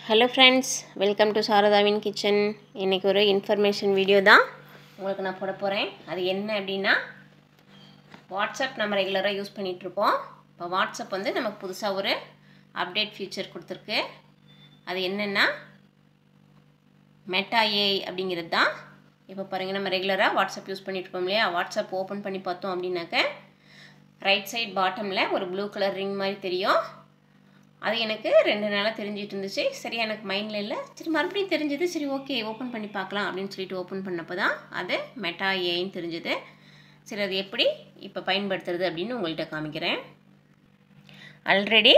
Hello friends, welcome to Saradhavin Kitchen. இன்னைக்கு ஒரு information video தான் உங்களுக்கு நான் போட போகிறேன். அது என்ன அப்படின்னா வாட்ஸ்அப் நம்ம ரெகுலராக யூஸ் பண்ணிகிட்ருப்போம். இப்போ வாட்ஸ்அப் வந்து நமக்கு புதுசாக ஒரு அப்டேட் ஃபீச்சர் கொடுத்துருக்கு. அது என்னென்னா மெட்டா ஏஐ அப்படிங்கிறது தான். இப்போ பாருங்கள், நம்ம ரெகுலராக வாட்ஸ்அப் யூஸ் பண்ணிகிட்ருப்போம் இல்லையா? வாட்ஸ்அப் ஓப்பன் பண்ணி பார்த்தோம் அப்படின்னாக்க ரைட் சைட் பாட்டமில் ஒரு ப்ளூ கலர் ரிங் மாதிரி தெரியும். அது எனக்கு 2 நாளாக தெரிஞ்சிட்டு இருந்துச்சு. சரி, எனக்கு மைண்டில் இல்லை. சரி, மறுபடியும் தெரிஞ்சது. சரி, ஓகே, ஓப்பன் பண்ணி பார்க்கலாம் அப்படின்னு சொல்லிட்டு ஓப்பன் பண்ணப்போ தான் அது மெட்டா ஏஐன்னு தெரிஞ்சுது. சரி, அது எப்படி இப்போ பயன்படுத்துறது அப்படின்னு உங்கள்கிட்ட காமிக்கிறேன். ஆல்ரெடி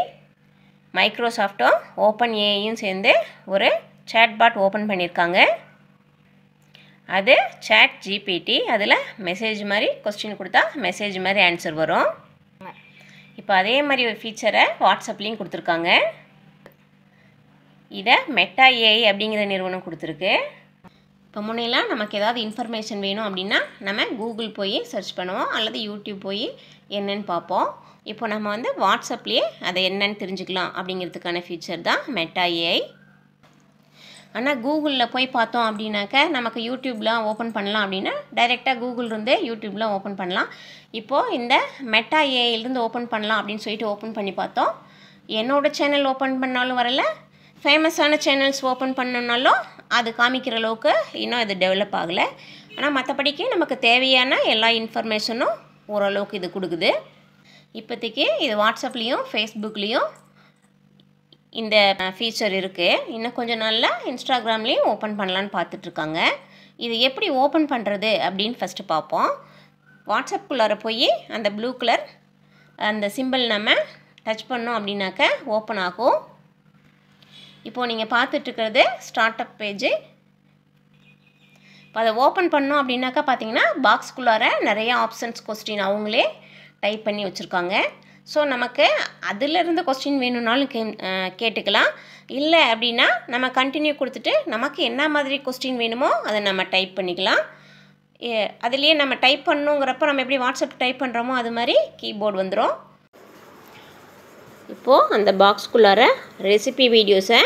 மைக்ரோசாஃப்ட்டும் ஓப்பன் ஏஐயும் சேர்ந்து ஒரு சேட்பாட் ஓப்பன் பண்ணியிருக்காங்க. அது சேட் ஜிபிடி. அதில் மெசேஜ் மாதிரி கொஸ்டின் கொடுத்தா மெசேஜ் மாதிரி ஆன்சர் வரும். இப்போ அதே மாதிரி ஒரு ஃபீச்சரை வாட்ஸ்அப்லேயும் கொடுத்துருக்காங்க. இதை மெட்டா ஏஐ அப்படிங்கிற நிறுவனம் கொடுத்துருக்கு. இப்போ முன்னெல்லாம் நமக்கு ஏதாவது இன்ஃபர்மேஷன் வேணும் அப்படின்னா நம்ம கூகுள் போய் சர்ச் பண்ணுவோம், அல்லது யூடியூப் போய் என்னன்னு பார்ப்போம். இப்போ நம்ம வந்து வாட்ஸ்அப்லேயே அதை என்னன்னு தெரிஞ்சுக்கலாம் அப்படிங்கிறதுக்கான ஃபீச்சர் தான் மெட்டா ஏஐ. ஆனால் கூகுளில் போய் பார்த்தோம் அப்படின்னாக்க நமக்கு யூடியூப்லாம் ஓப்பன் பண்ணலாம் அப்படின்னா டைரெக்டாக கூகுள்லேருந்தே யூடியூப்லாம் ஓப்பன் பண்ணலாம். இப்போது இந்த மெட்டா ஏஐலேருந்து ஓப்பன் பண்ணலாம் அப்படின்னு சொல்லிட்டு ஓப்பன் பண்ணி பார்த்தோம். என்னோடய சேனல் ஓப்பன் பண்ணாலும் வரல, ஃபேமஸான சேனல்ஸ் ஓப்பன் பண்ணனாலும் அது காமிக்கிற அளவுக்கு இன்னும் இது டெவலப் ஆகலை. ஆனால் மற்றபடிக்கு நமக்கு தேவையான எல்லா இன்ஃபர்மேஷனும் ஓரளவுக்கு இது கொடுக்குது. இப்போதைக்கு இது வாட்ஸ்அப்லேயும் ஃபேஸ்புக்லேயும் இந்த ஃபீச்சர் இருக்குது. இன்னும் கொஞ்சம் நாளில் இன்ஸ்டாகிராம்லேயும் ஓப்பன் பண்ணலான்னு பார்த்துட்ருக்காங்க. இது எப்படி ஓப்பன் பண்ணுறது அப்படின்னு ஃபஸ்ட்டு பார்ப்போம். வாட்ஸ்அப்புக்குள்ளார போய் அந்த ப்ளூ கலர் அந்த சிம்பிள் நம்ம டச் பண்ணோம் அப்படின்னாக்க ஓப்பன் ஆகும். இப்போது நீங்கள் பார்த்துட்ருக்கிறது ஸ்டார்ட் அப் பேஜு. இப்போ அதை ஓப்பன் பண்ணோம் அப்படின்னாக்கா பார்த்தீங்கன்னா பாக்ஸ்குள்ளார நிறைய ஆப்ஷன்ஸ் கொஸ்டின் அவங்களே டைப் பண்ணி வச்சுருக்காங்க. ஸோ நமக்கு அதிலிருந்து கொஸ்டின் வேணும்னாலும் கேட்டுக்கலாம். இல்லை அப்படின்னா நம்ம கண்டினியூ கொடுத்துட்டு நமக்கு என்ன மாதிரி கொஸ்டின் வேணுமோ அதை நம்ம டைப் பண்ணிக்கலாம். அதுலேயே நம்ம டைப் பண்ணணுங்கிறப்ப நம்ம எப்படி வாட்ஸ்அப் டைப் பண்ணுறோமோ அது மாதிரி கீபோர்டு வந்துடும். இப்போது அந்த பாக்ஸ்குள்ளார ரெசிபி வீடியோஸை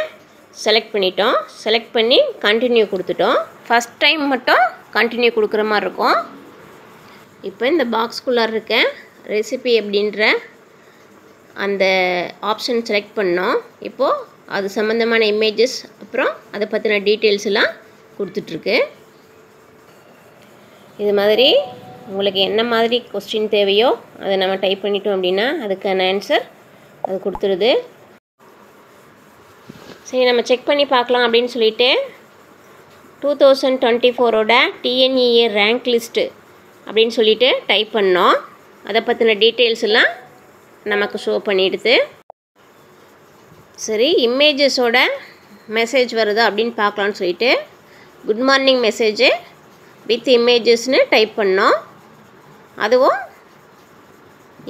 செலக்ட் பண்ணிட்டோம். செலக்ட் பண்ணி கண்டினியூ கொடுத்துட்டோம். ஃபஸ்ட் டைம் மட்டும் கண்டினியூ கொடுக்குற மாதிரி இருக்கும். இப்போ இந்த பாக்ஸ்குள்ளார இருக்க ரெசிபி அப்படின்ற அந்த ஆப்ஷன் செலக்ட் பண்ணோம். இப்போது அது சம்மந்தமான இமேஜஸ் அப்புறம் அதை பற்றின டீட்டெயில்ஸ் எல்லாம் கொடுத்துட்ருக்கு. இது மாதிரி உங்களுக்கு என்ன மாதிரி கொஸ்டின் தேவையோ அதை நம்ம டைப் பண்ணிட்டோம் அப்படின்னா அதுக்கான ஆன்சர் அது கொடுத்துருது. சரி, நம்ம செக் பண்ணி பார்க்கலாம் அப்படின்னு சொல்லிட்டு 2024ஓட டிஎன்இஏ ரேங்க் லிஸ்ட்டு அப்படின்னு சொல்லிட்டு டைப் பண்ணோம். அதை பற்றின டீட்டெயில்ஸ் எல்லாம் நமக்கு ஷோ பண்ணிடுது. சரி, இமேஜஸோட மெசேஜ் வருதா அப்படின்னு பார்க்கலான்னு சொல்லிட்டு குட் மார்னிங் மெசேஜு வித் இமேஜஸ்னு டைப் பண்ணோம். அதுவும்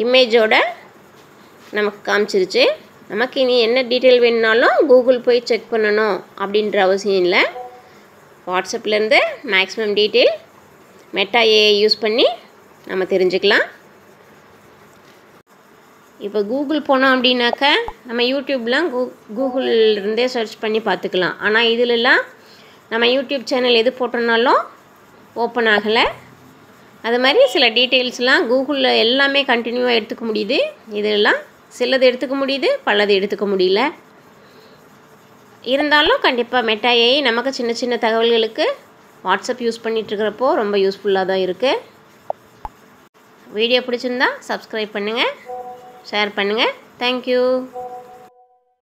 இமேஜோட நமக்கு காமிச்சிருச்சு. நமக்கு இனி என்ன டீட்டெயில் வேணுனாலும் கூகுள் போய் செக் பண்ணணும் அப்படின்ற அவசியம் இல்லை. வாட்ஸ்அப்லேருந்து maximum detail Meta AI use பண்ணி நம்ம தெரிஞ்சுக்கலாம். இப்போ கூகுள் போனோம் அப்படின்னாக்க நம்ம யூடியூப்லாம் கூகுள்லேருந்தே சர்ச் பண்ணி பார்த்துக்கலாம். ஆனால் இதிலெல்லாம் நம்ம யூடியூப் சேனல் எது போட்டோம்னாலும் ஓப்பன் ஆகலை. அது மாதிரி சில டீட்டெயில்ஸ்லாம் கூகுளில் எல்லாமே கண்டினியூவாக எடுத்துக்க முடியுது. இதெல்லாம் சிலது எடுத்துக்க முடியுது, பலது எடுத்துக்க முடியல. இருந்தாலும் கண்டிப்பாக மெட்டா ஏஐ நமக்கு சின்ன சின்ன தகவல்களுக்கு வாட்ஸ்அப் யூஸ் பண்ணிகிட்ருக்கிறப்போ ரொம்ப யூஸ்ஃபுல்லாக தான் இருக்குது. வீடியோ பிடிச்சிருந்தா சப்ஸ்கிரைப் பண்ணுங்கள், ஷேர் பண்ணுங்கள். தேங்க்யூ.